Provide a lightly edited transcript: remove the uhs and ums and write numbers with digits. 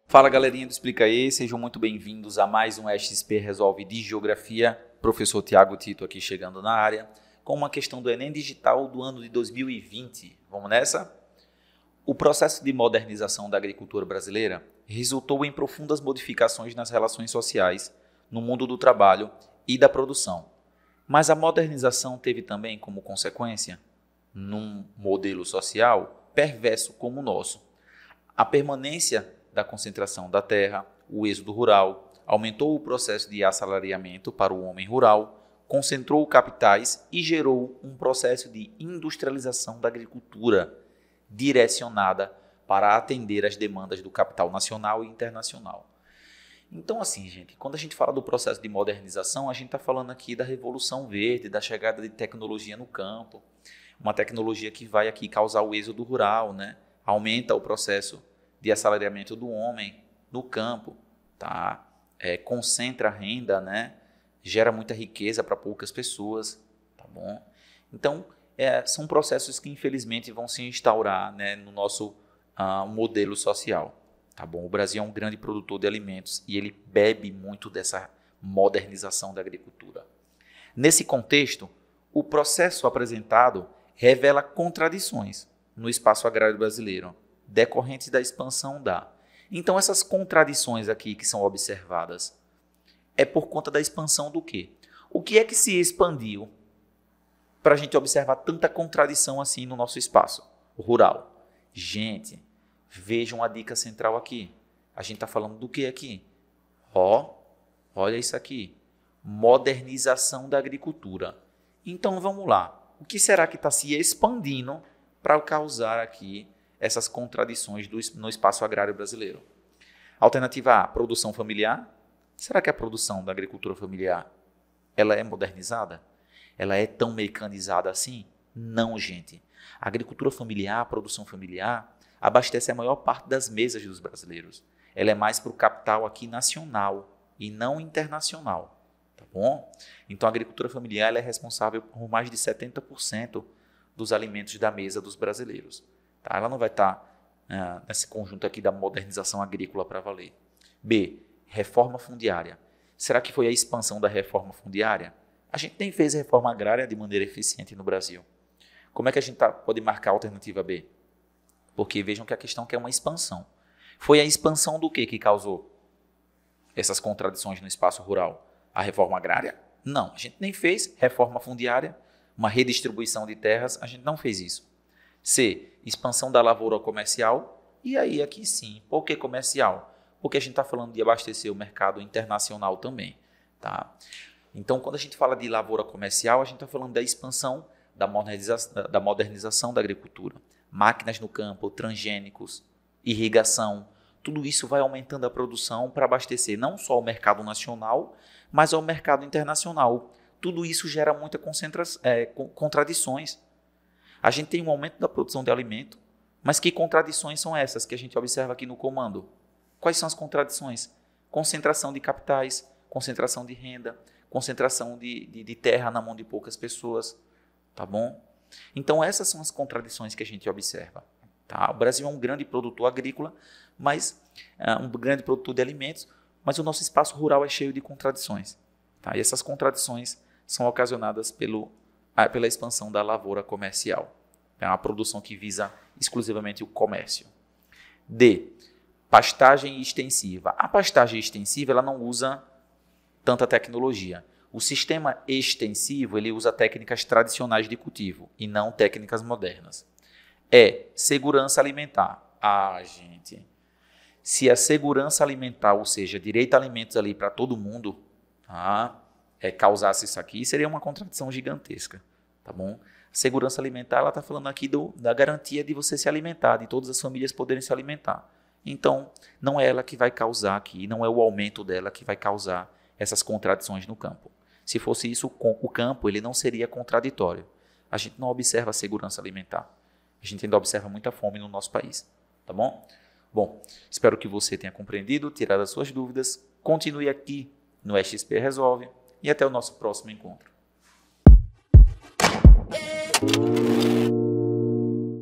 Fala galerinha do Explica aí, sejam muito bem-vindos a mais um XP Resolve de Geografia. Professor Tiago Tito aqui chegando na área com uma questão do Enem Digital do ano de 2020. Vamos nessa? O processo de modernização da agricultura brasileira resultou em profundas modificações nas relações sociais, no mundo do trabalho e da produção. Mas a modernização teve também como consequência, num modelo social perverso como o nosso, a permanência da concentração da terra, o êxodo rural, aumentou o processo de assalariamento para o homem rural, concentrou capitais e gerou um processo de industrialização da agricultura, direcionada para atender às demandas do capital nacional e internacional. Então, assim, gente, quando a gente fala do processo de modernização, a gente está falando aqui da Revolução Verde, da chegada de tecnologia no campo, uma tecnologia que vai aqui causar o êxodo rural, né? Aumenta o processo de assalariamento do homem no campo, tá? Concentra a renda, né? Gera muita riqueza para poucas pessoas, tá bom? Então, são processos que infelizmente vão se instaurar, né, no nosso modelo social, tá bom? O Brasil é um grande produtor de alimentos e ele bebe muito dessa modernização da agricultura. Nesse contexto, o processo apresentado revela contradições no espaço agrário brasileiro, decorrentes da expansão da. Então, essas contradições aqui que são observadas é por conta da expansão do quê? O que é que se expandiu para a gente observar tanta contradição assim no nosso espaço rural? Gente, vejam a dica central aqui. A gente está falando do que aqui? Olha isso aqui. Modernização da agricultura. Então, vamos lá. O que será que está se expandindo para causar aqui essas contradições no espaço agrário brasileiro? Alternativa A, produção familiar. Será que a produção da agricultura familiar ela é modernizada? Ela é tão mecanizada assim? Não, gente. A agricultura familiar, a produção familiar, abastece a maior parte das mesas dos brasileiros. Ela é mais para o capital aqui nacional e não internacional. Tá bom? Então, a agricultura familiar ela é responsável por mais de 70% dos alimentos da mesa dos brasileiros. Tá? Ela não vai estar nesse conjunto aqui da modernização agrícola para valer. B, reforma fundiária. Será que foi a expansão da reforma fundiária? A gente nem fez a reforma agrária de maneira eficiente no Brasil. Como é que a gente pode marcar a alternativa B? Porque vejam que a questão é uma expansão. Foi a expansão do que causou essas contradições no espaço rural? A reforma agrária? Não, a gente nem fez reforma fundiária, uma redistribuição de terras, a gente não fez isso. C, expansão da lavoura comercial. E aí, aqui sim, por que comercial? Porque a gente está falando de abastecer o mercado internacional também. Tá? Então, quando a gente fala de lavoura comercial, a gente está falando da expansão da modernização da agricultura. Máquinas no campo, transgênicos, irrigação, tudo isso vai aumentando a produção para abastecer não só o mercado nacional, mas ao mercado internacional. Tudo isso gera muitas contradições. A gente tem um aumento da produção de alimento, mas que contradições são essas que a gente observa aqui no comando? Quais são as contradições? Concentração de capitais, concentração de renda, concentração de terra na mão de poucas pessoas, tá bom? Então essas são as contradições que a gente observa. Tá? O Brasil é um grande produtor agrícola, mas um grande produtor de alimentos, mas o nosso espaço rural é cheio de contradições. Tá? E essas contradições são ocasionadas pela expansão da lavoura comercial. É uma produção que visa exclusivamente o comércio. D, pastagem extensiva. A pastagem extensiva ela não usa tanta tecnologia. O sistema extensivo ele usa técnicas tradicionais de cultivo e não técnicas modernas. E, segurança alimentar. Gente, se a segurança alimentar, ou seja, direito a alimentos ali para todo mundo, causasse isso aqui, seria uma contradição gigantesca, tá bom? A segurança alimentar, ela está falando aqui da garantia de você se alimentar, de todas as famílias poderem se alimentar. Então, não é ela que vai causar aqui, não é o aumento dela que vai causar essas contradições no campo. Se fosse isso, o campo ele não seria contraditório. A gente não observa a segurança alimentar. A gente ainda observa muita fome no nosso país, tá bom? Bom, espero que você tenha compreendido, tirado as suas dúvidas. Continue aqui no XP Resolve e até o nosso próximo encontro.